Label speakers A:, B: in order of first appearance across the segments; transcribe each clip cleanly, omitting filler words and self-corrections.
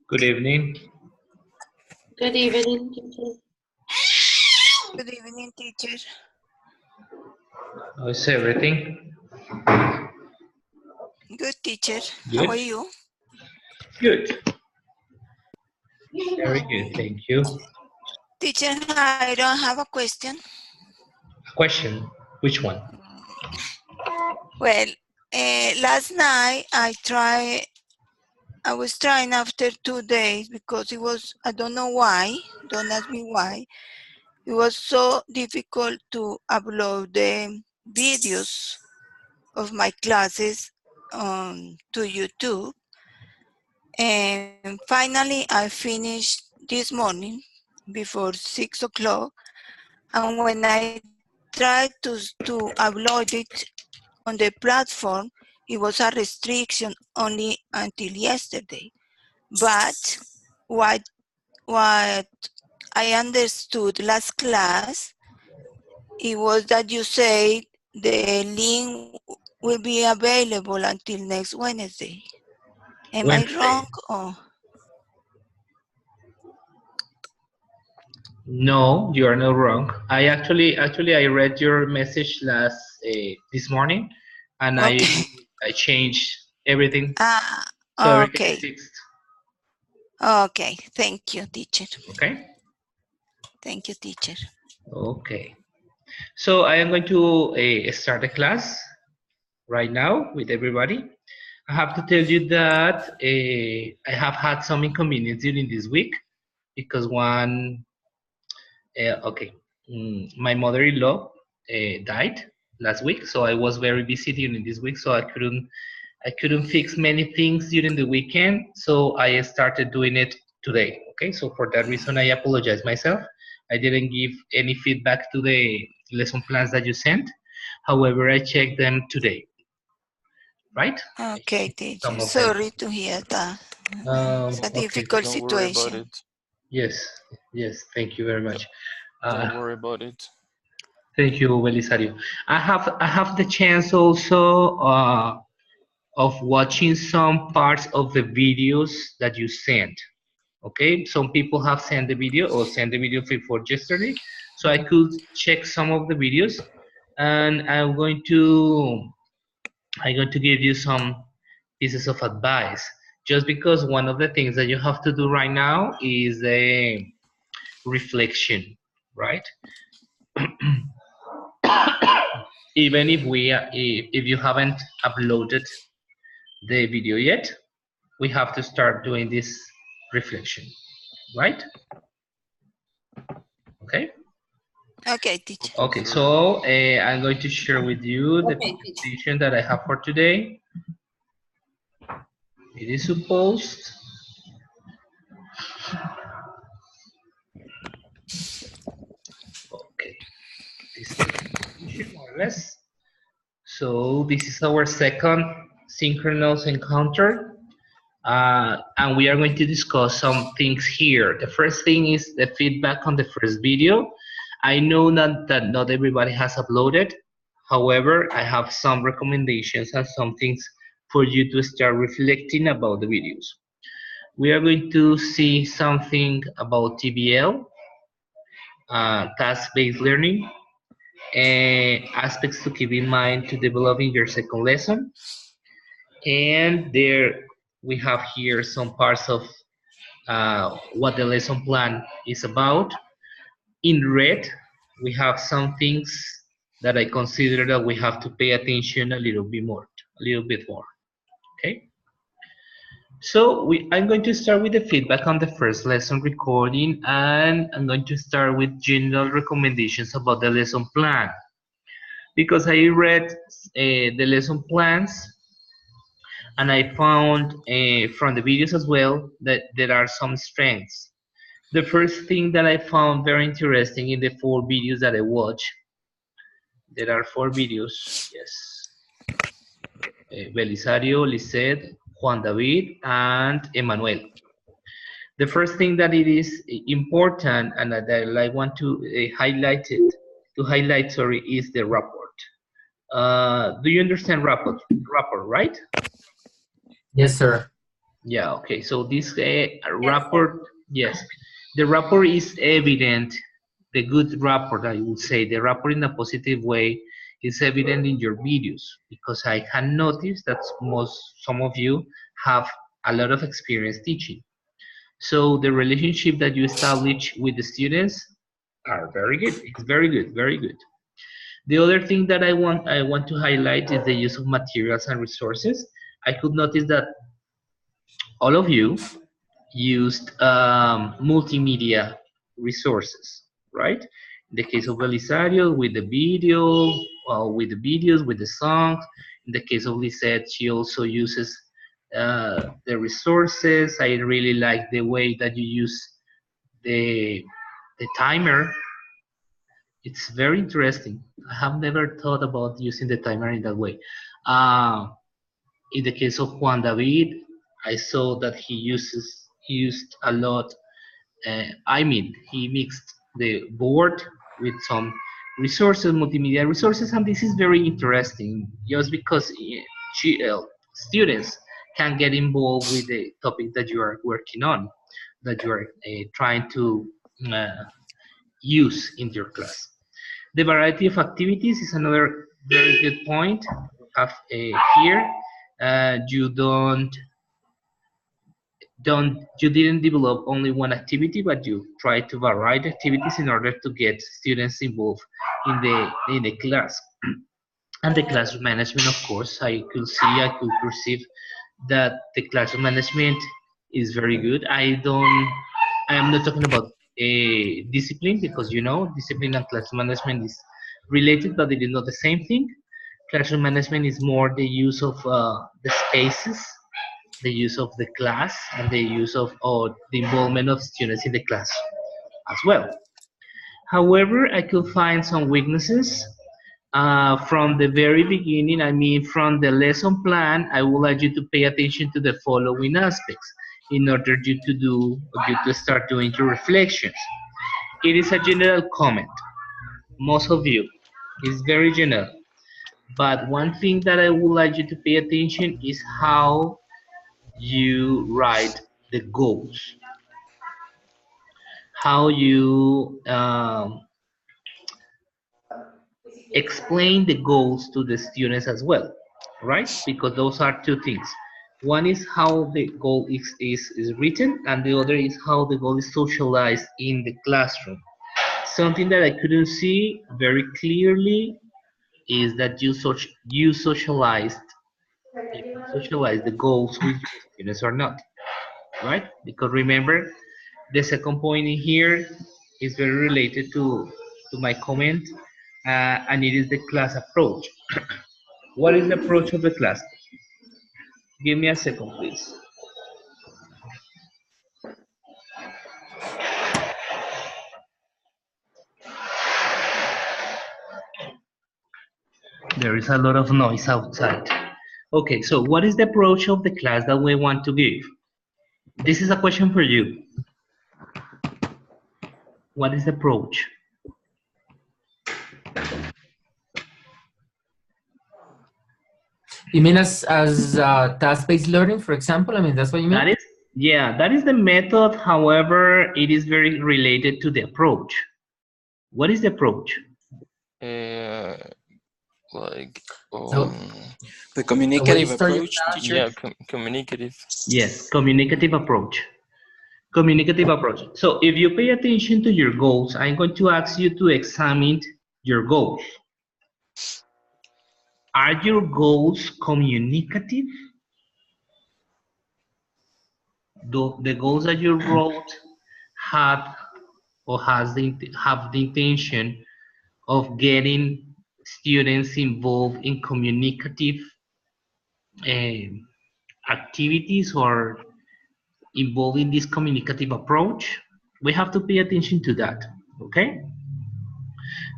A: Good evening.
B: Good evening, teacher.
C: Good evening, teacher.
A: How is everything?
C: Good, teacher.
A: Good.
C: How are you?
A: Good. Very good. Thank you.
C: Teacher, I don't have a question.
A: A question. Which one?
C: Well, last night I was trying after 2 days because it was, I don't know why, don't ask me why. It was so difficult to upload the videos of my classes to YouTube. And finally, I finished this morning before 6 o'clock. And when I tried to upload it on the platform, it was a restriction only until yesterday. But what I understood last class, it was that you say the link will be available until next Wednesday. Am I wrong? Or?
A: No, you are not wrong. I actually I read your message this morning, and
C: Okay.
A: I changed everything, so everything is
C: Okay.
A: fixed.
C: Okay. Thank you, teacher.
A: Okay.
C: Thank you, teacher.
A: Okay. So I am going to start the class right now with everybody. I have to tell you that I have had some inconvenience during this week because my mother-in-law died last week, so I was very busy during this week, so I couldn't fix many things during the weekend, so I started doing it today. Okay, so for that reason I apologize myself. I didn't give any feedback to the lesson plans that you sent. However, I checked them today. Right?
C: Okay, teacher.
A: Some of them.
C: Sorry to hear that. It's a
A: Okay.
C: difficult
D: Don't worry about
C: situation.
D: it.
A: Yes. Thank you very much.
D: Don't worry about it.
A: Thank you, Belisario. I have the chance also of watching some parts of the videos that you sent. Okay, some people have sent the video or sent the video before yesterday, so I could check some of the videos, and I'm going to give you some pieces of advice. Just because one of the things that you have to do right now is a reflection, right? Even if you haven't uploaded the video yet, we have to start doing this reflection, right? Okay.
C: Okay, teacher.
A: Okay, so I'm going to share with you the presentation that I have for today. It is supposed. Okay, this is the presentation more or less. So this is our second synchronous encounter. And we are going to discuss some things here. The first thing is the feedback on the first video. I know that not everybody has uploaded. However, I have some recommendations and some things for you to start reflecting about the videos. We are going to see something about TBL, task-based learning, aspects to keep in mind to developing your second lesson. And there we have here some parts of what the lesson plan is about. In red, we have some things that I consider that we have to pay attention a little bit more. Okay. So I'm going to start with the feedback on the first lesson recording, and I'm going to start with general recommendations about the lesson plan. Because I read the lesson plans, and I found from the videos as well that there are some strengths. The first thing that I found very interesting in the 4 videos that I watched, there are 4 videos, yes. Belisario, Lisette, Juan David, and Emmanuel. The first thing that it is important and that I want to highlight, is the rapport. Do you understand rapport, right?
E: Yes, sir.
A: Yeah, okay. So this rapport, yes, the rapport is evident. The good rapport, I would say, the rapport in a positive way is evident in your videos because I can notice that some of you have a lot of experience teaching. So the relationship that you establish with the students are very good. It's very good, very good. The other thing that I want to highlight is the use of materials and resources. I could notice that all of you used multimedia resources, right? In the case of Belisario, with the video, with the videos, with the songs. In the case of Lisette, she also uses the resources. I really like the way that you use the the timer. It's very interesting. I have never thought about using the timer in that way. Uh, in the case of Juan David, I saw that he used a lot. I mean, he mixed the board with some resources, multimedia resources, and this is very interesting just because students can get involved with the topic that you are working on, that you are trying to uh, use in your class. The variety of activities is another very good point have here. You don't you didn't develop only one activity, but you try to vary the activities in order to get students involved in the class. And the classroom management, of course, I could perceive that the classroom management is very good. I am not talking about a discipline because discipline and classroom management is related, but it is not the same thing. Classroom management is more the use of the spaces, the use of the class, and the use of or the involvement of students in the class as well. However, I could find some weaknesses from the very beginning. I mean, from the lesson plan, I would like you to pay attention to the following aspects in order you to start doing your reflections. It is a general comment, most of you. It's very general. But one thing that I would like you to pay attention is how you write the goals, how you explain the goals to the students as well, right? Because those are two things. One is how the goal is written, and the other is how the goal is socialized in the classroom. Something that I couldn't see very clearly is that you socialized, if you socialize the goals with your students or not, right? Because remember, the second point in here is very related to my comment, and it is the class approach. What is the approach of the class? Give me a second, please. There is a lot of noise outside. Okay, so what is the approach of the class that we want to give? This is a question for you. What is the approach?
E: You mean as task-based learning, for example? I mean, that's what you mean?
A: That is the method. However, it is very related to the approach. What is the approach?
D: Like
F: the communicative approach, teacher.
D: yeah, communicative.
A: Yes, communicative approach. Communicative approach. So if you pay attention to your goals, I'm going to ask you to examine your goals. Are your goals communicative? The goals that you wrote had or have the intention of getting students involved in communicative activities or involved in this communicative approach? We have to pay attention to that, okay?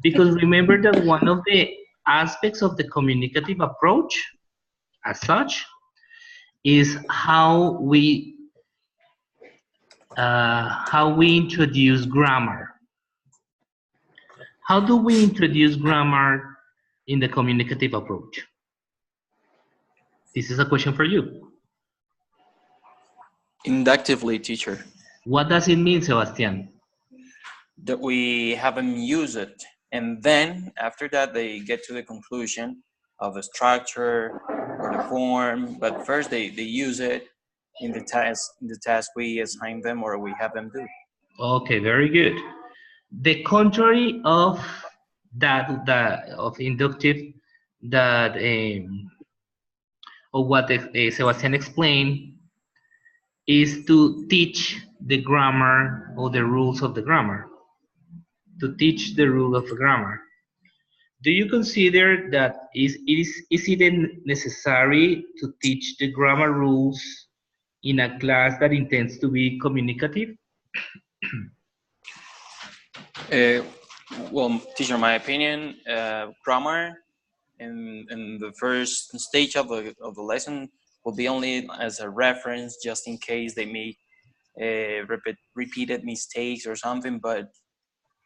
A: Because remember that one of the aspects of the communicative approach as such is how we introduce grammar. How do we introduce grammar in the communicative approach? This is a question for you.
F: Inductively, teacher.
A: What does it mean, Sebastian?
F: That we have them use it, and then after that they get to the conclusion of the structure or the form. But first they use it in the task we assign them or we have them do.
A: Okay, very good. The contrary of that of inductive, that of what Sebastian explained, is to teach the grammar or the rules of the grammar. To teach the rule of grammar. Do you consider that is it necessary to teach the grammar rules in a class that intends to be communicative?
F: Well, teacher, my opinion, grammar in the first stage of the lesson will be only as a reference, just in case they make repeated mistakes or something. But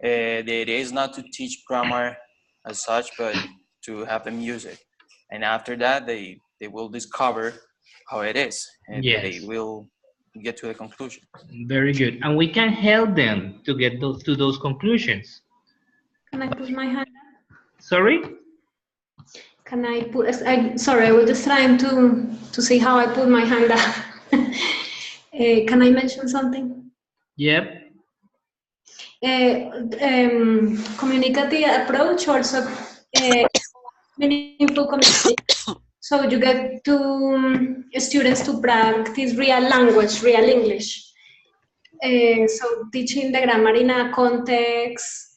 F: the idea is not to teach grammar as such, but to have them use it. And after that, they will discover how it is, and they
A: Yes,
F: will get to the conclusion.
A: very good. And we can help them to get to those conclusions.
G: Can I put my hand?
A: Sorry?
G: Can I put? Sorry, I was just trying to see how I put my hand up. Can I mention something?
A: Yep.
G: Communicative approach also meaningful communication. So you get to students to practice real language, real English. So teaching the grammar in a context,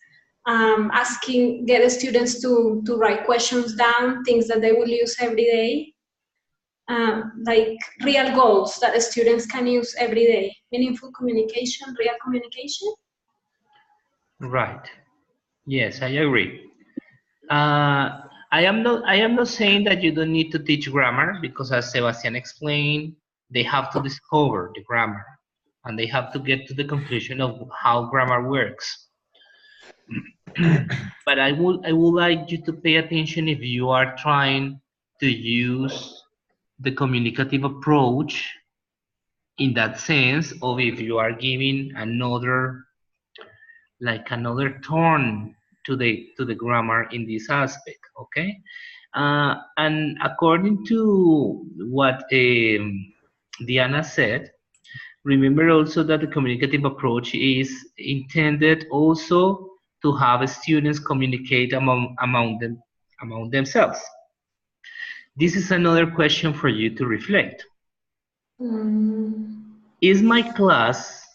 G: get the students to write questions down, things that they will use every day, like real goals that the students can use every day. Meaningful communication, real communication.
A: Right. Yes, I agree. I am not saying that you don't need to teach grammar, because as Sebastian explained, they have to discover the grammar and they have to get to the conclusion of how grammar works. But I would like you to pay attention if you are trying to use the communicative approach in that sense, or if you are giving another turn to the grammar in this aspect. Okay. And according to what Diana said, remember also that the communicative approach is intended also to have students communicate among themselves. This is another question for you to reflect. Is my class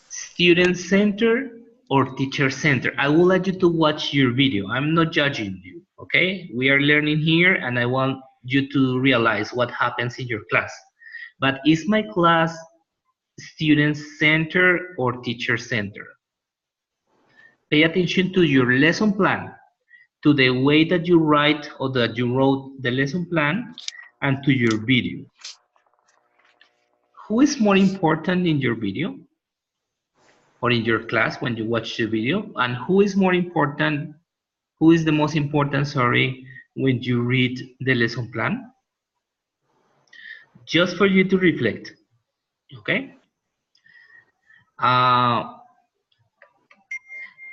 A: student-centered or teacher-centered? I would like you to watch your video. I'm not judging you, okay? We are learning here, and I want you to realize what happens in your class. But is my class student-centered or teacher-centered? Pay attention to your lesson plan, to the way that you write or that you wrote the lesson plan, and to your video. Who is more important in your video or in your class when you watch the video? And who is the most important, sorry, when you read the lesson plan? Just for you to reflect, okay?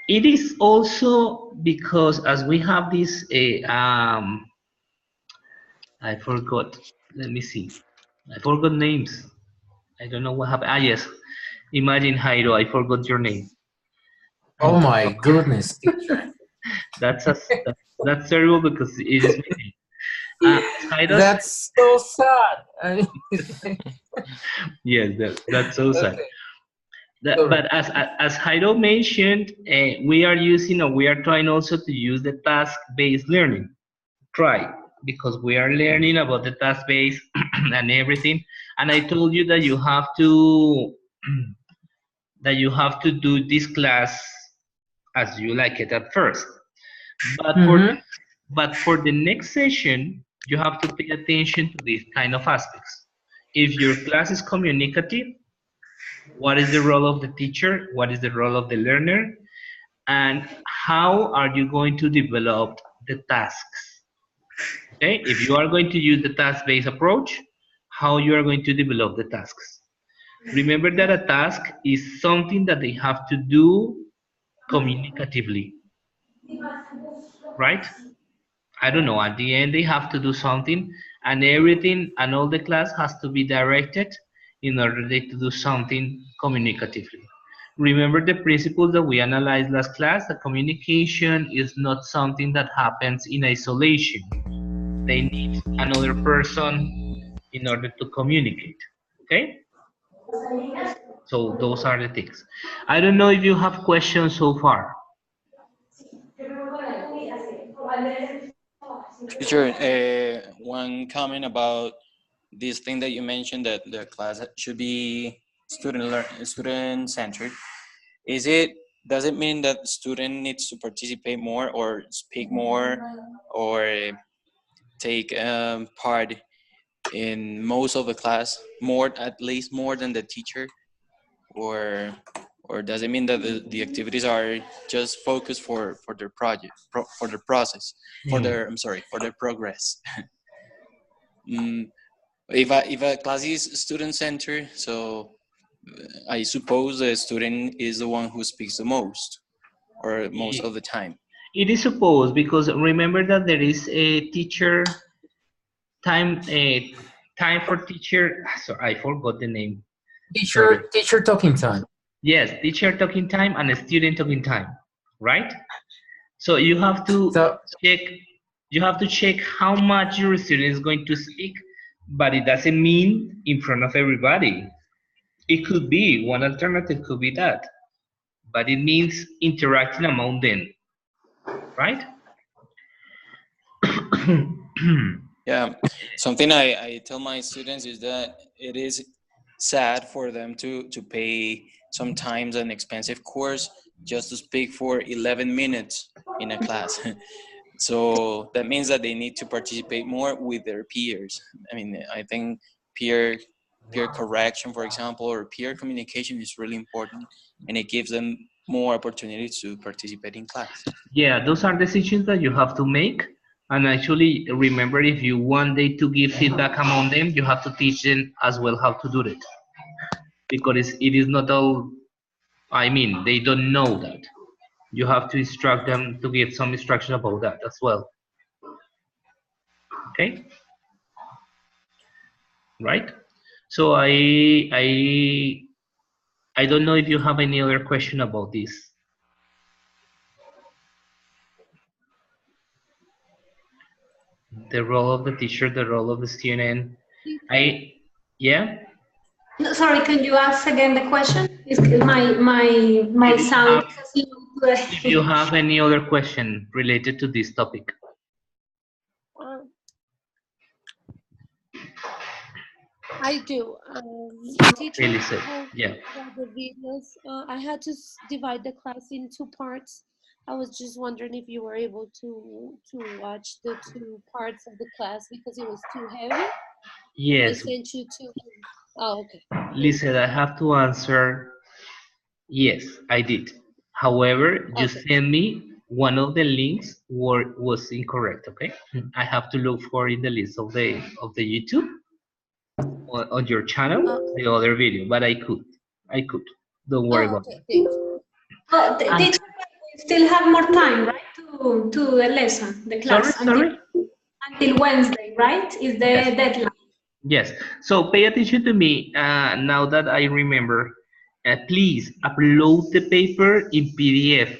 A: It is also because as we have this, I forgot, let me see. I forgot names. I don't know what happened. Ah, yes. Imagine, Jairo, I forgot your name.
E: Oh my goodness, teacher.
A: That's terrible because it is my name. Jairo,
E: That's so sad.
A: yes, that's so sad.
E: Okay.
A: But as Jairo mentioned, we are trying also to use the task-based learning. Because we are learning about the task-based and everything. And I told you that you have to do this class as you like it at first. But for the next session, you have to pay attention to these kind of aspects. If your class is communicative, what is the role of the teacher? What is the role of the learner? And how are you going to develop the tasks? Okay, if you are going to use the task-based approach, how you are going to develop the tasks. Remember that a task is something that they have to do communicatively, right? I don't know, at the end they have to do something, and everything and all the class has to be directed in order they to do something communicatively. Remember the principles that we analyzed last class, that communication is not something that happens in isolation. They need another person in order to communicate, okay? So those are the things. I don't know if you have questions so far.
F: Teacher, one comment about this thing that you mentioned, that the class should be student centered. Does it mean that student needs to participate more or speak more or take part in most of the class, more, at least more than the teacher, or does it mean that the activities are just focused for their project, for their process, for their, I'm sorry, for their progress? If a class is student centered, so I suppose the student is the one who speaks the most or most of the time.
A: It is supposed, because remember that there is a teacher time, a time for teacher. So I forgot the name. Sorry.
E: Teacher talking time.
A: Yes, teacher talking time and a student talking time, right? So you have to
E: So
A: check. You have to check how much your student is going to speak, but it doesn't mean in front of everybody. It could be one alternative, could be that, but it means interacting among them, right?
F: Yeah, something I tell my students is that it is sad for them to pay sometimes an expensive course just to speak for 11 minutes in a class. So that means that they need to participate more with their peers. I mean, I think peer correction, for example, or peer communication is really important, and it gives them more opportunities to participate in class.
A: Yeah, those are decisions that you have to make. And actually, remember, if you want they to give feedback among them, you have to teach them as well how to do it. Because it is not all, I mean, they don't know that. You have to instruct them to give some instruction about that as well. Okay? Right? So I don't know if you have any other question about this. The role of the teacher, the role of the student. Yeah?
G: No, sorry, can you ask again the question? Is my
A: If you
G: sound
A: have,
G: is low
A: if you
G: today.
A: have any other question related to this topic.
B: I do. Teacher,
A: Really said, yeah.
B: for the videos, I had to divide the class in two parts. I was just wondering if you were able to watch the two parts of the class because it was too heavy. I
A: Yes,
B: sent you two. Oh, okay.
A: listen, I have to answer. Yes, I did. However, you
B: Okay.
A: sent me one of the links was incorrect. Okay, I have to look for in the list of the YouTube on your channel the other video, but I could. Don't worry
B: Oh,
A: about
B: okay.
A: it.
B: Thank you.
G: Oh,
A: And
G: teacher, we still have more time, right, to the lesson, the class,
A: sorry.
G: until Wednesday, right? Is the
A: Yes,
G: deadline.
A: yes. So pay attention to me now that I remember. Please upload the paper in PDF.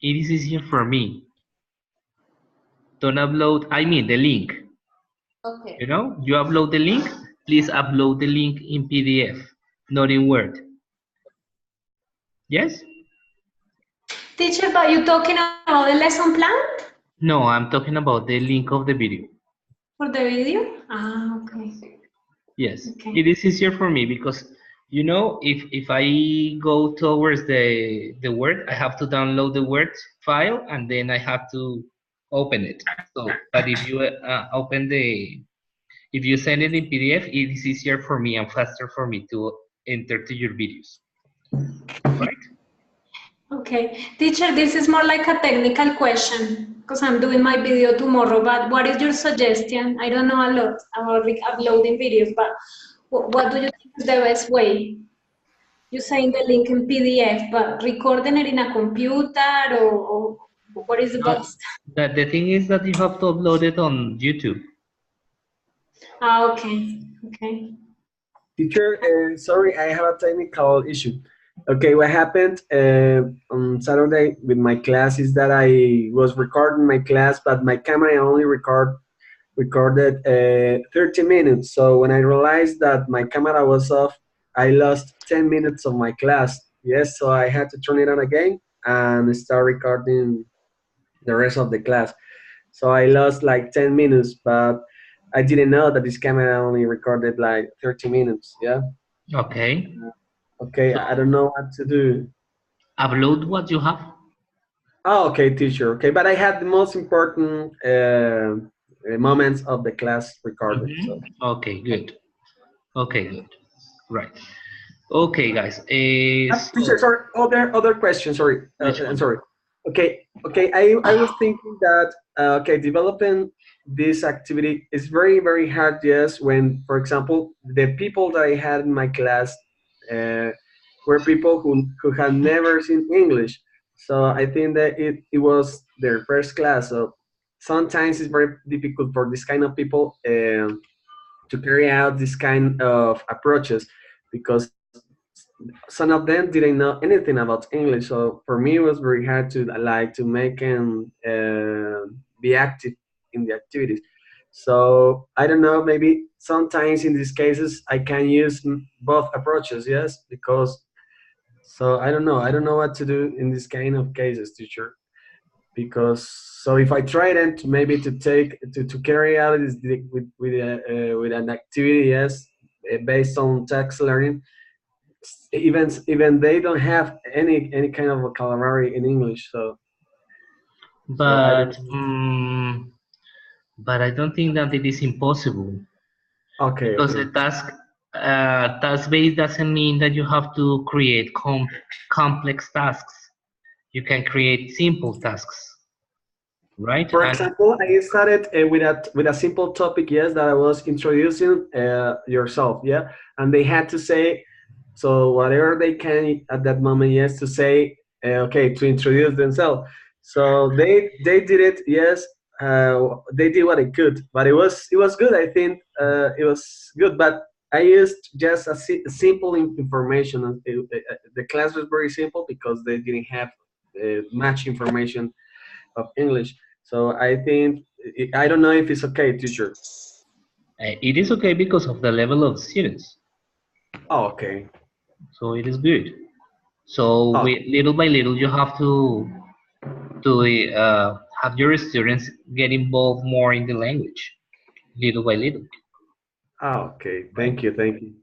A: It is easier for me. Don't upload, I mean the link.
B: Okay.
A: You know, you upload the link, please upload the link in PDF, not in Word. Yes?
G: Teacher, but you talking about the lesson plan
A: No, I'm talking about the link of the video.
G: for the video? Ah, okay.
A: Yes,
G: Okay.
A: it is easier for me because, you know, if I go towards the Word, I have to download the Word file and then I have to open it. So, but if you if you send it in PDF, it is easier for me and faster for me to enter to your videos, right?
G: Okay. Teacher, this is more like a technical question because I'm doing my video tomorrow. But what is your suggestion? I don't know a lot about like uploading videos, but what do you think is the best way? You saying the link in PDF, but recording it in a computer or what is the
A: No,
G: best?
A: that the thing is that you have to upload it on YouTube.
G: Ah, okay, okay.
H: Teacher, sorry, I have a technical issue. Okay, what happened on Saturday with my class is that I was recording my class, but my camera only recorded 30 minutes. So when I realized that my camera was off, I lost 10 minutes of my class. Yes, so I had to turn it on again and start recording the rest of the class. So I lost like 10 minutes, but I didn't know that this camera only recorded like 30 minutes. Yeah.
A: Okay.
H: Okay,
A: So
H: I don't know what to do.
A: upload what you have.
H: Oh, okay, teacher. Okay, but I had the most important moments of the class recorded. So,
A: Okay, good. Okay, good. Right. Okay, guys.
H: teacher,
A: So
H: sorry. Other question. Sorry,
A: which
H: I'm
A: one?
H: sorry. Okay. I was thinking that okay, developing this activity is very hard. Yes, when for example the people that I had in my class uh, were people who had never seen English. So I think that it was their first class. So sometimes it's very difficult for this kind of people to carry out this kind of approaches because some of them didn't know anything about English. So for me, it was very hard to like to make and be active in the activities. So I don't know. Maybe sometimes in these cases I can use both approaches. Yes, because so I don't know. I don't know what to do in this kind of cases, teacher. Because so if I try then to maybe to take to carry out this with an activity, yes, based on text learning, even they don't have any kind of vocabulary in English. So I don't.
A: But I don't think that it is impossible
H: Okay,
A: because
H: okay.
A: the task based doesn't mean that you have to create complex tasks. You can create simple tasks, right?
H: For
A: And
H: example, I started with a simple topic, yes, that I was introducing yourself, yeah, and they had to say so whatever they can at that moment, yes, to say okay to introduce themselves. So they did it, yes, they did what they could, but it was good. I think it was good, but I used just simple information. The class was very simple because they didn't have much information of English. So I think I don't know if it's okay, teacher.
A: it is okay because of the level of students,
H: Oh, okay.
A: so it is good. So
H: Oh,
A: little by little, you have to have your students get involved more in the language, little by little,
H: okay.
A: right?
H: Thank you. Thank you.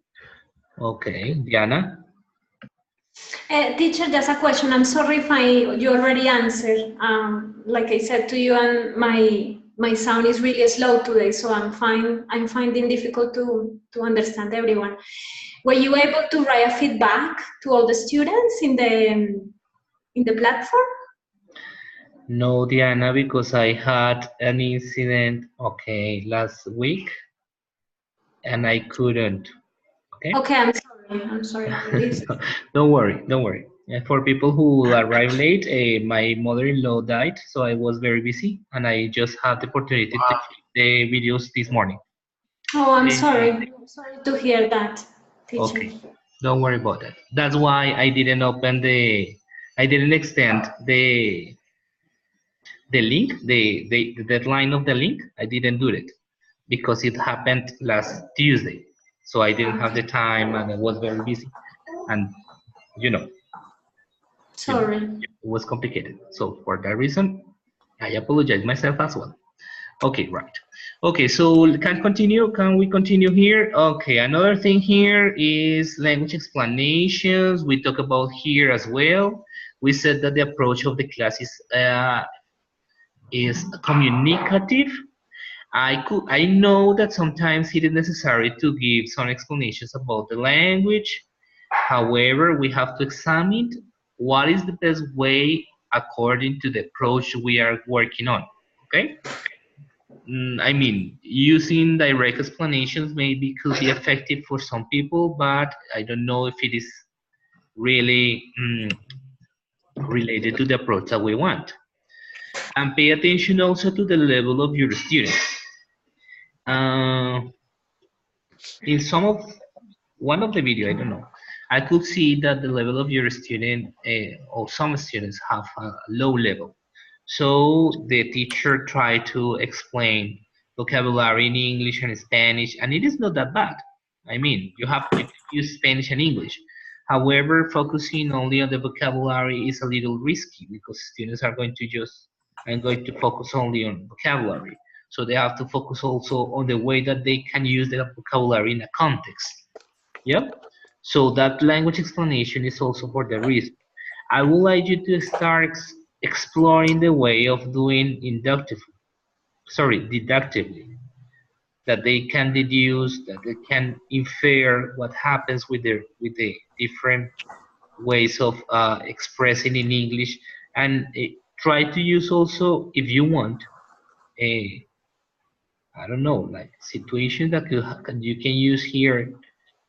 A: Okay, Diana.
G: Teacher, just a question. I'm sorry if you already answered. Like I said to you, and my sound is really slow today, so I'm finding difficult to understand everyone. Were you able to write a feedback to all the students in the platform?
A: No, Diana, because I had an incident, okay, last week, and I couldn't. Okay.
G: Okay, I'm sorry. I'm sorry about this.
A: Don't worry, don't worry. For people who arrive late, my mother-in-law died, so I was very busy, and I just had the opportunity to check the videos this morning.
G: Oh, I'm sorry.
A: Eh,
G: I'm sorry to hear that, teacher.
A: okay, don't worry about that. That's why I didn't extend the link, the deadline of the link. I didn't do it because it happened last Tuesday, so I didn't have
G: Okay.
A: the time, and I was very busy, and you know.
G: Sorry.
A: It was complicated. So for that reason, I apologize myself as well. Okay, right. Okay, so can we continue here? Okay, another thing here is language explanations. We talk about here as well. We said that the approach of the class is communicative. I know that sometimes it is necessary to give some explanations about the language. However, we have to examine what is the best way according to the approach we are working on. Okay. I mean, using direct explanations maybe could be effective for some people, but I don't know if it is really related to the approach that we want. And pay attention also to the level of your students. Uh, in some of one of the video, I don't know, I could see that the level of your student or some students have a low level. So the teacher tried to explain vocabulary in English and Spanish, and it is not that bad. I mean, you can use Spanish and English. However, focusing only on the vocabulary is a little risky because students are going to just and going to focus only on vocabulary. So they have to focus also on the way that they can use the vocabulary in a context. Yep. So that language explanation is also for the reason. I would like you to start exploring the way of doing deductively, that they can deduce, that they can infer what happens with the different ways of expressing in English, and try to use also, if you want, a I don't know, like situation that you can use here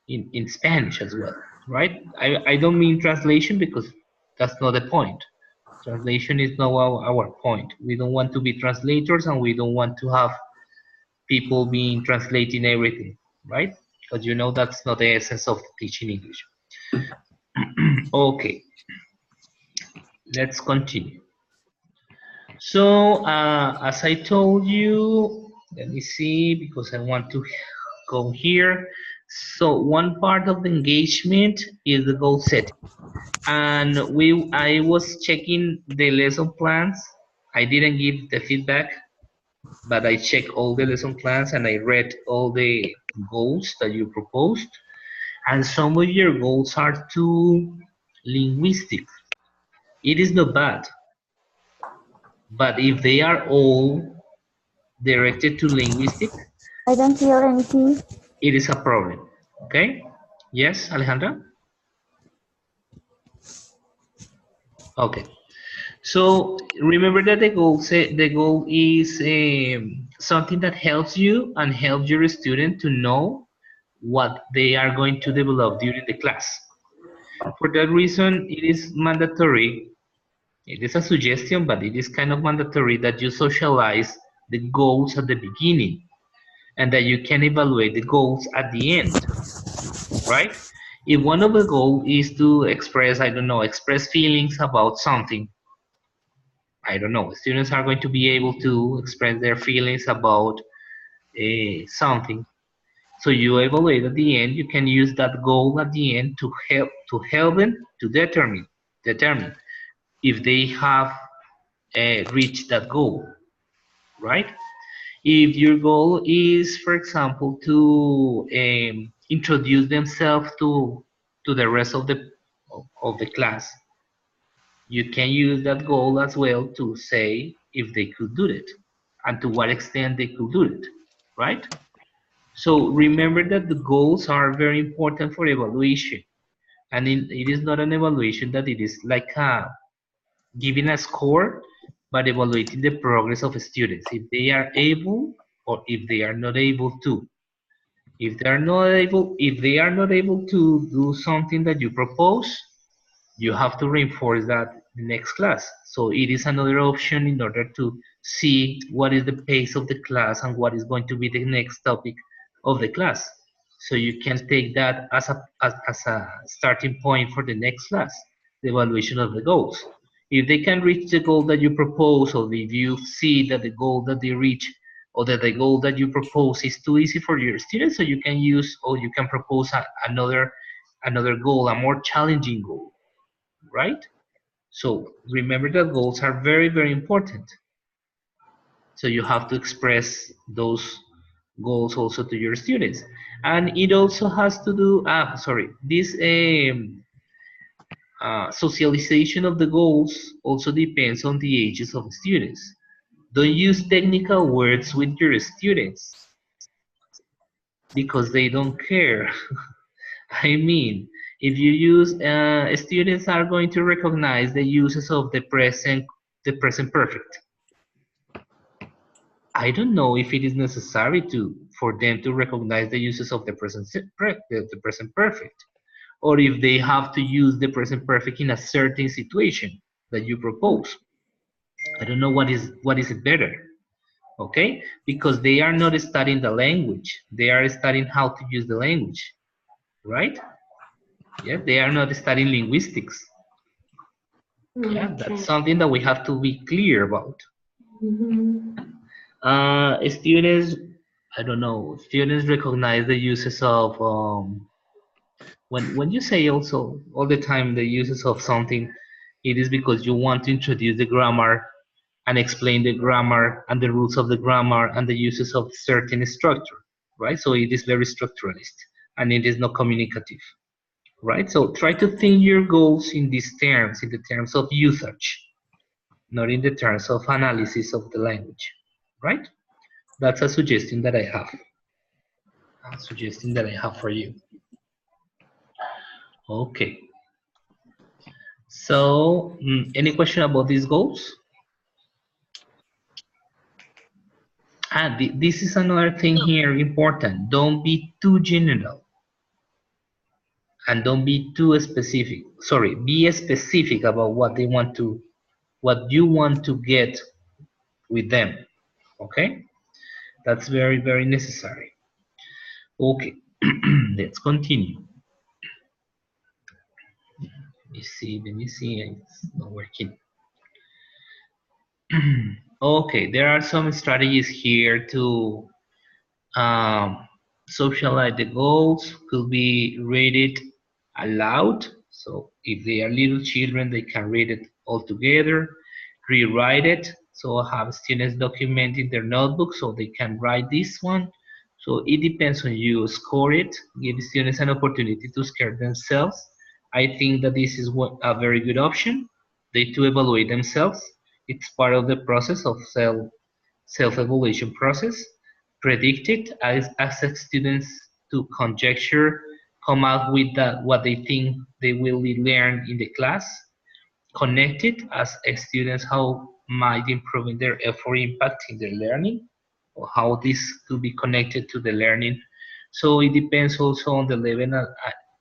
A: in Spanish as well, right? I don't mean translation because that's not the point. Translation is not our point. We don't want to be translators and we don't want to have people being translating everything, right? Because you know that's not the essence of teaching English. Okay, let's continue. So, as I told you, let me see because I want to go here. So, one part of the engagement is the goal setting. And I was checking the lesson plans. I didn't give the feedback, but I checked all the lesson plans and I read all the goals that you proposed. And some of your goals are too linguistic. It is not bad, but if they are all directed to linguistic,
I: I don't hear anything.
A: it is a problem. Okay? Yes, Alejandra? Okay. So remember that the goal is something that helps you and helps your student to know what they are going to develop during the class. For that reason, it is mandatory. It is a suggestion, but it is kind of mandatory that you socialize the goals at the beginning and that you can evaluate the goals at the end, right? If one of the goals is to express, I don't know, express feelings about something, I don't know, students are going to be able to express their feelings about something. So you evaluate at the end, you can use that goal at the end to help them to determine if they have reached that goal, right? If your goal is, for example, to introduce themselves to the rest of the class, you can use that goal as well to say if they could do it and to what extent they could do it, right? So remember that the goals are very important for evaluation, and it is not an evaluation that it is like giving a score, but evaluating the progress of students if they are able or if they are not able to. If they are not able to do something that you propose, you have to reinforce that in the next class. So it is another option in order to see what is the pace of the class and what is going to be the next topic of the class. So you can take that as a starting point for the next class, the evaluation of the goals. If they can reach the goal that you propose, or if you see that the goal that they reach or that the goal that you propose is too easy for your students, so you can use or you can propose another goal, a more challenging goal, right? So remember that goals are very, very important. So you have to express those goals also to your students. And it also has to do, this socialization of the goals also depends on the ages of the students. Don't use technical words with your students because they don't care. I mean, if you use, students are going to recognize the uses of the present perfect. I don't know if it is necessary for them to recognize the uses of the the present perfect, or if they have to use the present perfect in a certain situation that you propose. I don't know what is it better, okay? Because they are not studying the language; they are studying how to use the language, right? Yeah, they are not studying linguistics. Yeah, that's
G: Okay.
A: something that we have to be clear about.
G: Mhm.
A: Students, I don't know, students recognize the uses of when you say also all the time the uses of something, it is because you want to introduce the grammar and explain the grammar and the rules of the grammar and the uses of certain structure, right? So it is very structuralist and it is not communicative, right? So try to think your goals in these terms, in the terms of usage, not in the terms of analysis of the language, right? That's a suggestion that I have. A suggestion that I have for you. Okay. So, any question about these goals? This is another thing here important. Don't be too general and don't be too specific. Sorry, be specific about what you want to get with them. Okay? That's very, very necessary. Okay, let's continue. Let me see, it's not working. Okay, there are some strategies here to um, socialize the goals, could be read it aloud. So if they are little children, they can read it all together, rewrite it. So have students document in their notebook so they can write this one. So it depends on you. Score it, give students an opportunity to scare themselves. I think that this is a very good option. They to evaluate themselves. It's part of the process of self-evaluation process. Predict it, ask students to conjecture, come up with what they think they will learn in the class. Connect it, ask students how might improving their effort impacting their learning, or how this could be connected to the learning. So it depends also on the level,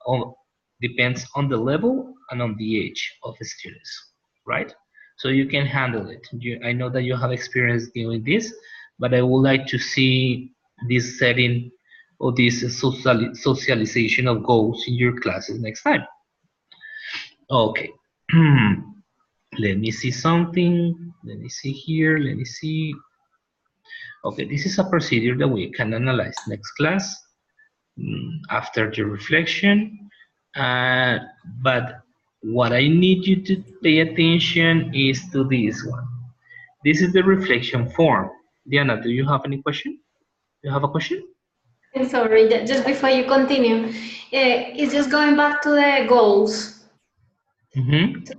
A: on, depends on the level and on the age of the students, right? So you can handle it. I know that you have experience doing this, but I would like to see this setting or this socialization of goals in your classes next time. Okay. Let me see something. Let me see here. Let me see. Okay, this is a procedure that we can analyze next class after the reflection. Uh, but what I need you to pay attention is to this one. This is the reflection form. Diana, do you have any question? You have a question?
G: I'm sorry, just before you continue, it's just going back to the goals,
A: Mm-hmm.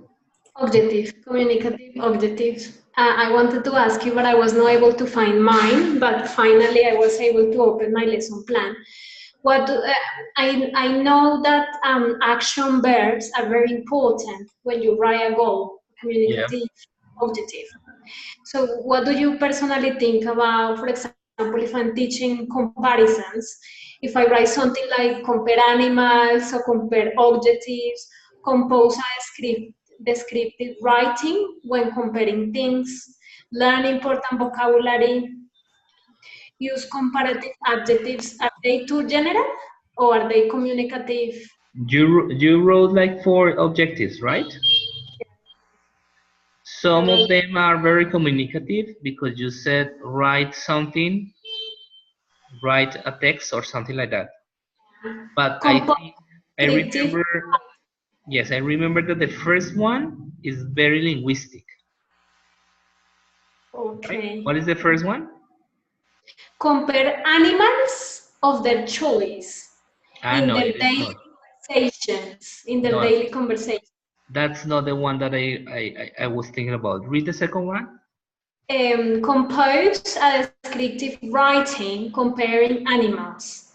G: objective, communicative objectives. I wanted to ask you, but I was not able to find mine, but finally I was able to open my lesson plan. I know that action verbs are very important when you write a goal,
A: Yeah.
G: communicative objective. So what do you personally think about, for example, if I'm teaching comparisons, if I write something like compare animals or compare objectives, compose a descriptive writing when comparing things, learn important vocabulary, use comparative adjectives. Are they too general or are they communicative?
A: You wrote like 4 objectives, right? Some of them are very communicative because you said write something, write a text or something like that. But I
G: Compose
A: think I
G: descriptive.
A: remember, yes, I remember that the first one is very linguistic, right?
G: Okay.
A: What is the first one?
G: Compare animals of their choice
A: Ah,
G: in
A: no,
G: their
A: it is
G: daily
A: not.
G: conversations, in their
A: No,
G: daily conversations.
A: that's not the one that I was thinking about. Read the second one.
G: Compose a descriptive writing comparing animals.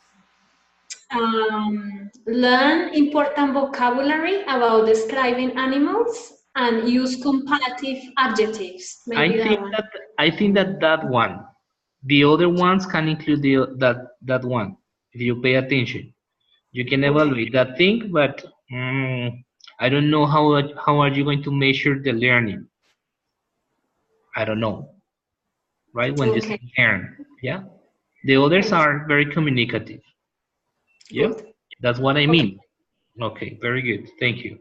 G: Learn important vocabulary about describing animals and use comparative adjectives.
A: I
G: Maybe that
A: think
G: one.
A: that I think that that one, The other ones can include that one. If you pay attention, you can evaluate that thing, but I don't know how are you going to measure the learning. I don't know, right? When you say
G: Okay,
A: learn, yeah. The others
G: thank you.
A: are very communicative. Yeah,
G: Good.
A: that's what I
G: Okay.
A: mean. Okay, very good. Thank you.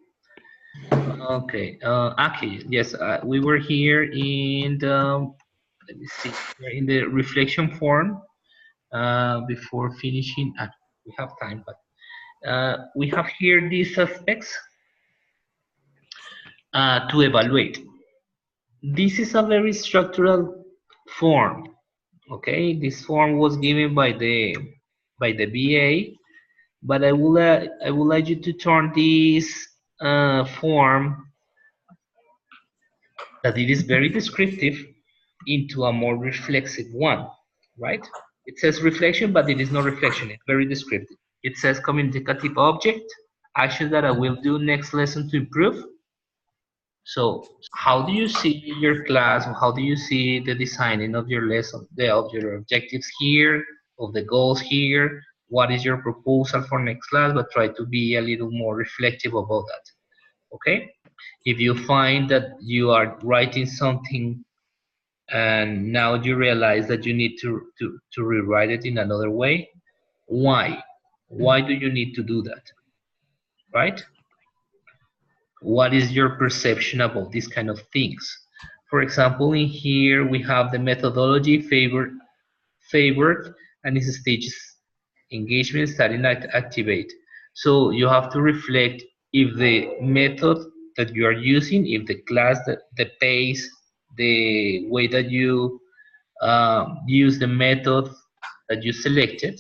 A: Okay, Aki, yes, we were here in the, let me see, we're in the reflection form before finishing. We have time, but we have here these aspects to evaluate. This is a very structural form. Okay, this form was given by the BA, but I would like you to turn this form that it is very descriptive into a more reflexive one, right? It says reflection, but it is not reflection. It's very descriptive. It says communicative object, action that I will do next lesson to improve. So how do you see your class? How do you see the designing of your lesson, of your objectives here, of the goals here? What is your proposal for next class? But try to be a little more reflective about that. Okay? If you find that you are writing something and now you realize that you need to rewrite it in another way, why? Why do you need to do that? Right? What is your perception about these kind of things? For example, in here we have the methodology favored and its stages: engagement, study, and activate. So you have to reflect if the method that you are using, if the class, the pace, the way that you use the method that you selected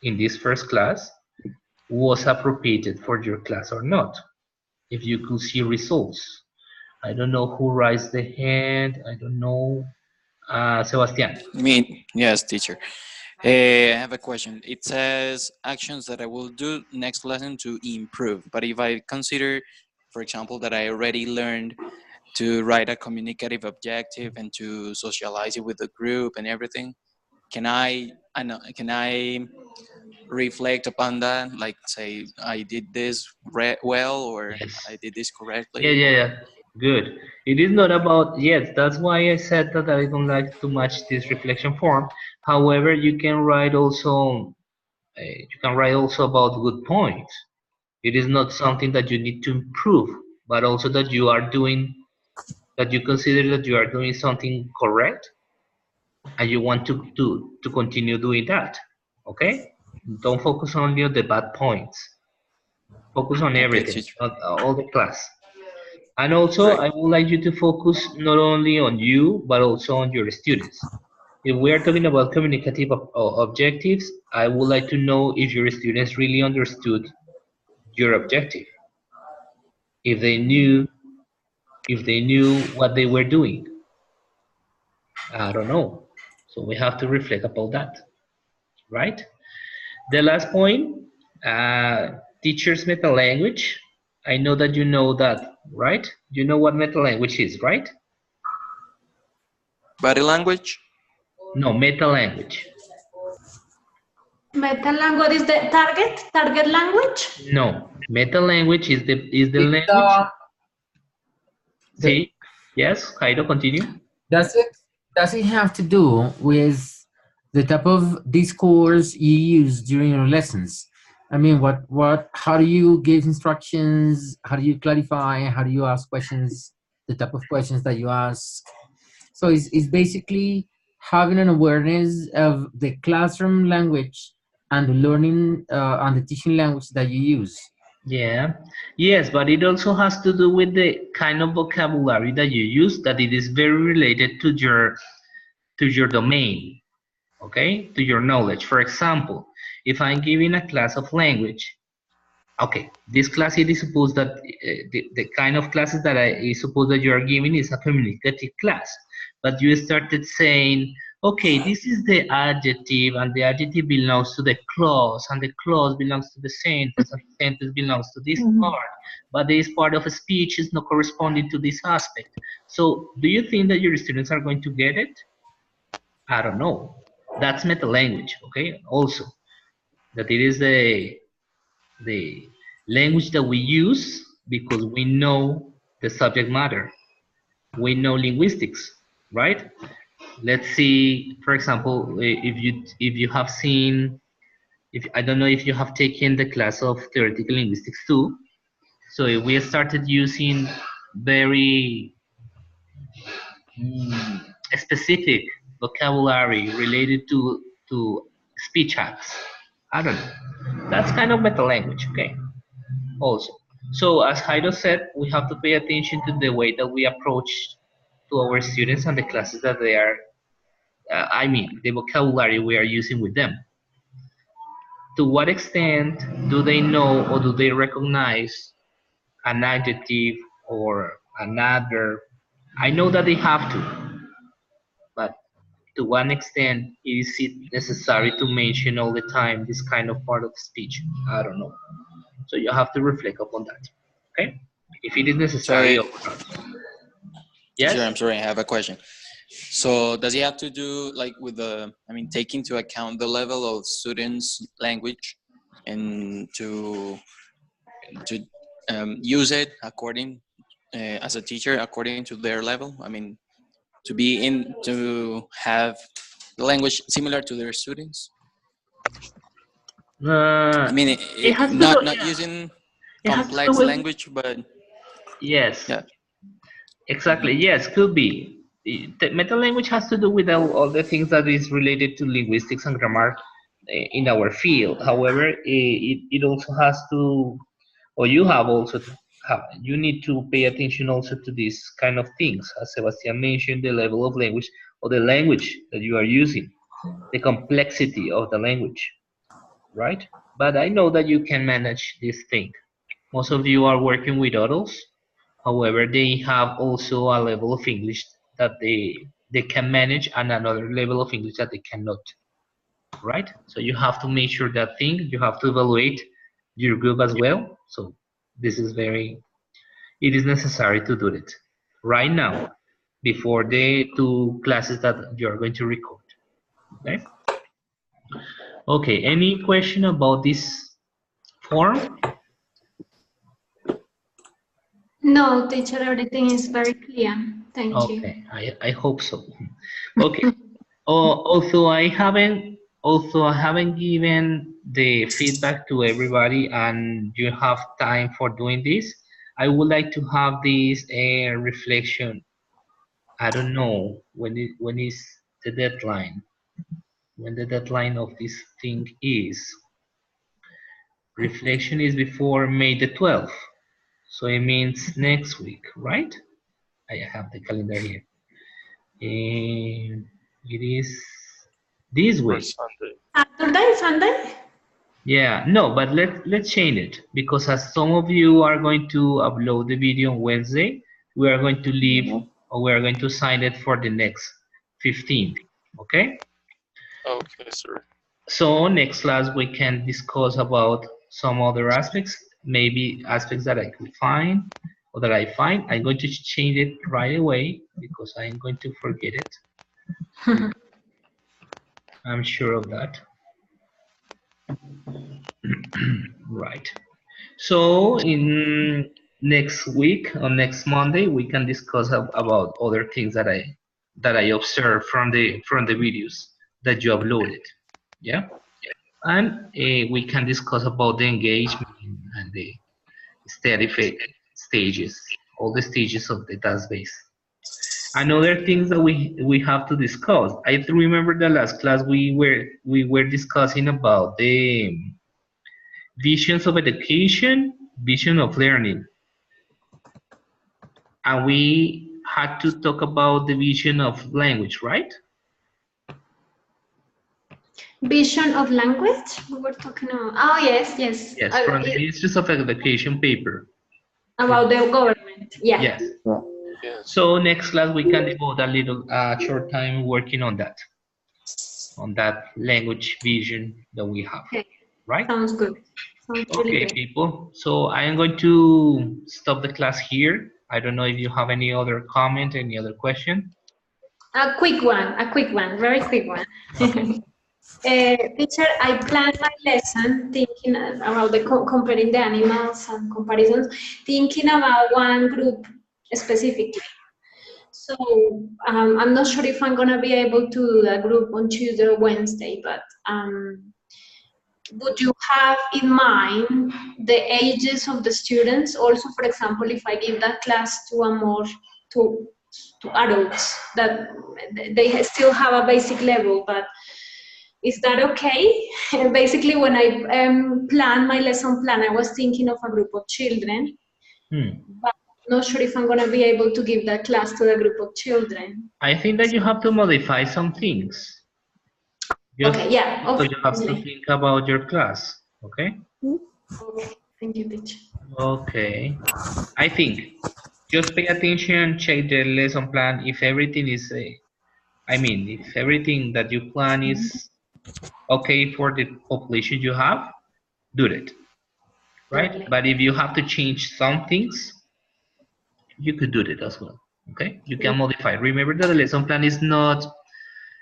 A: in this first class was appropriate for your class or not. If you could see results. I don't know who raised the hand. I don't know. Sebastian.
F: Me, yes, teacher. I have a question. It says actions that I will do next lesson to improve. But if I consider, for example, that I already learned to write a communicative objective and to socialize it with the group and everything, can I reflect upon that? Like say I did this well or
A: Yes.
F: I did this
A: Yeah,
F: correctly
A: yeah,
F: or
A: yeah. Good. It is not about, yes, that's why I said that I don't like too much this reflection form. However, you can write also about good points. It is not something that you need to improve, but also that you are doing, that you consider that you are doing something correct and you want to continue doing that. Okay? Don't focus only on the bad points. Focus on
F: okay,
A: everything,
F: teacher.
A: on all the class. And also,
F: Great.
A: I would like you to focus not only on you, but also on your students. If we are talking about communicative objectives, I would like to know if your students really understood your objective. If they knew, if they knew what they were doing. I don't know. So we have to reflect about that, right? The last point, teachers meta language. I know that you know that, right? You know what meta language is, right?
F: Body language?
A: No, meta language.
G: Meta language is the target language.
A: No, meta language is the
E: It's
A: language.
E: the,
A: See, yes, Jairo, continue.
E: does it have to do with the type of discourse you use during your lessons? I mean, how do you give instructions? How do you clarify? How do you ask questions? The type of questions that you ask. So it's basically having an awareness of the classroom language and the learning and the teaching language that you use.
A: Yeah, yes, but it also has to do with the kind of vocabulary that you use, that it is very related to your domain, okay, to your knowledge. For example, if I'm giving a class of language, okay, this class it is supposed that the kind of classes that I is supposed that you are giving is a communicative class, but you started saying, okay, this is the adjective, and the adjective belongs to the clause, and the clause belongs to the sentence, and the sentence belongs to this part, but this part of a speech is not corresponding to this aspect. So, do you think that your students are going to get it? I don't know. That's meta language, okay? Also, that it is the language that we use because we know the subject matter. We know linguistics, right? Let's see, for example, if you have seen, if I don't know if you have taken the class of theoretical linguistics too. So if we started using very mm, specific vocabulary related to speech acts, I don't know. That's kind of meta language, okay? Also, so as Jairo said, we have to pay attention to the way that we approach to our students and the classes that they are. I mean, the vocabulary we are using with them. To what extent do they know or do they recognize an adjective or an adverb? I know that they have to, but to what extent is it necessary to mention all the time this kind of part of speech? I don't know. So you have to reflect upon that. Okay? If it is
F: So,
A: necessary or not.
F: teacher,
A: Yes?
F: I'm sorry, I have a question. So does he have to do like with the, I mean, take into account the level of students' language and to use it according as a teacher according to their level? I mean, to be in to have the language similar to their students. I
A: Uh,
F: mean,
A: it has to do,
F: not
A: yeah.
F: using
A: It has to do
F: complex
A: with,
F: language, but
A: yes.
F: yeah.
A: Exactly. Yes, could be. The meta language has to do with all the things that is related to linguistics and grammar in our field. However, it also has to, or you have also to have, you need to pay attention also to these kind of things. As Sebastian mentioned, the level of language or the language that you are using, the complexity of the language, right? But I know that you can manage this thing. Most of you are working with adults. However, they have also a level of English that they can manage and another level of English that they cannot, right? So you have to make sure that thing. You have to evaluate your group as well. So this is very, it is necessary to do it right now before the two classes that you're going to record. Okay. Okay. Any question about this form?
G: No, teacher, everything is very clear. Thank you.
A: Okay. I hope so. Okay. Also I haven't given the feedback to everybody and you have time for doing this. I would like to have this reflection. I don't know when is the deadline. When the deadline of this thing is. Reflection is before May the 12th. So it means next week, right? I have the calendar here. And it is this week.
D: Sunday.
G: Saturday, Sunday?
A: Yeah, no, but let's change it because as some of you are going to upload the video on Wednesday, we are going to leave or we are going to sign it for the next 15th. Okay?
D: Okay, sir.
A: So next class we can discuss about some other aspects, maybe aspects that I could find or that I find. I'm going to change it right away because I'm going to forget it. I'm sure of that. Right. So in next week or next Monday, we can discuss about other things that I observed from the videos that you uploaded. Yeah, and we can discuss about the engagement and the stages, all the stages of the task base. And other things that we have to discuss. I remember the last class we were discussing about the visions of education, vision of learning. And we had to talk about the vision of language, right?
G: Vision of language? We were talking about. Oh, yes, yes.
A: Yes, from the Ministries of Education paper.
G: About the government. Yeah.
A: Yes.
D: Yes.
A: So next class we can devote a little short time working on that language vision that we have,
G: Okay.
A: right?
G: Sounds good. Sounds really
A: Okay,
G: good.
A: people. So I am going to stop the class here. I don't know if you have any other comment, any other question.
G: A quick one, very quick one. Teacher, I planned my lesson thinking about the comparing the animals and comparisons, thinking about one group specifically. So I'm not sure if I'm gonna be able to do a group on Tuesday or Wednesday, but would you have in mind the ages of the students? Also, for example, if I give that class to a more to adults that they still have a basic level, but is that okay? Basically, when I planned my lesson plan, I was thinking of a group of children, but I'm not sure if I'm going to be able to give that class to the group of children.
A: I think that you have to modify some things. Just
G: okay, yeah,
A: because you have to
G: obviously.
A: think about your class, okay?
G: Okay, thank you, teacher.
A: Okay. I think just pay attention, check the lesson plan. If everything is, if everything that you plan is okay for the population you have, do it, right?
G: Lovely.
A: But if you have to change some things, you could do it as well, okay? You can modify. Remember that the lesson plan is not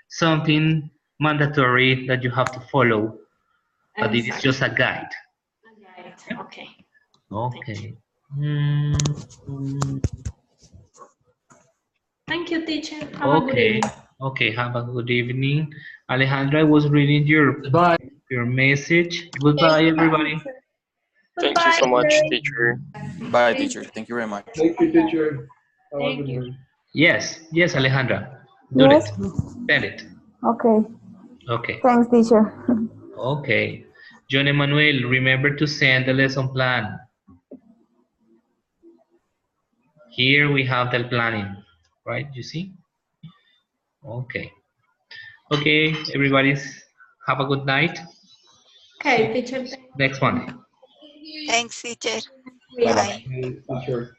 A: something mandatory that you have to follow, but it is
G: Exactly.
A: just a guide.
G: Okay.
A: Okay.
G: Thank you, teacher. Have a good
A: Okay.
G: evening.
A: Okay. Have a good evening. Alejandra, I was reading
E: Goodbye.
A: your message. Goodbye, everybody.
D: Thank you so much, teacher.
F: Bye, teacher. Thank you very much.
H: Thank you, teacher. Have a
B: Thank
H: good
B: you.
H: one.
A: Yes. Yes, Alejandra. Do
I: Yes?
A: it. Send it.
I: Okay.
A: Okay.
I: Thanks, teacher.
A: Okay. John Emmanuel, remember to send the lesson plan. Here we have the planning, right? You see? Okay. Okay, everybody's have a good night.
G: Okay, teacher.
A: Next Monday.
C: Thanks, teacher.
A: Bye
C: Bye.
A: bye.
H: Hey, teacher.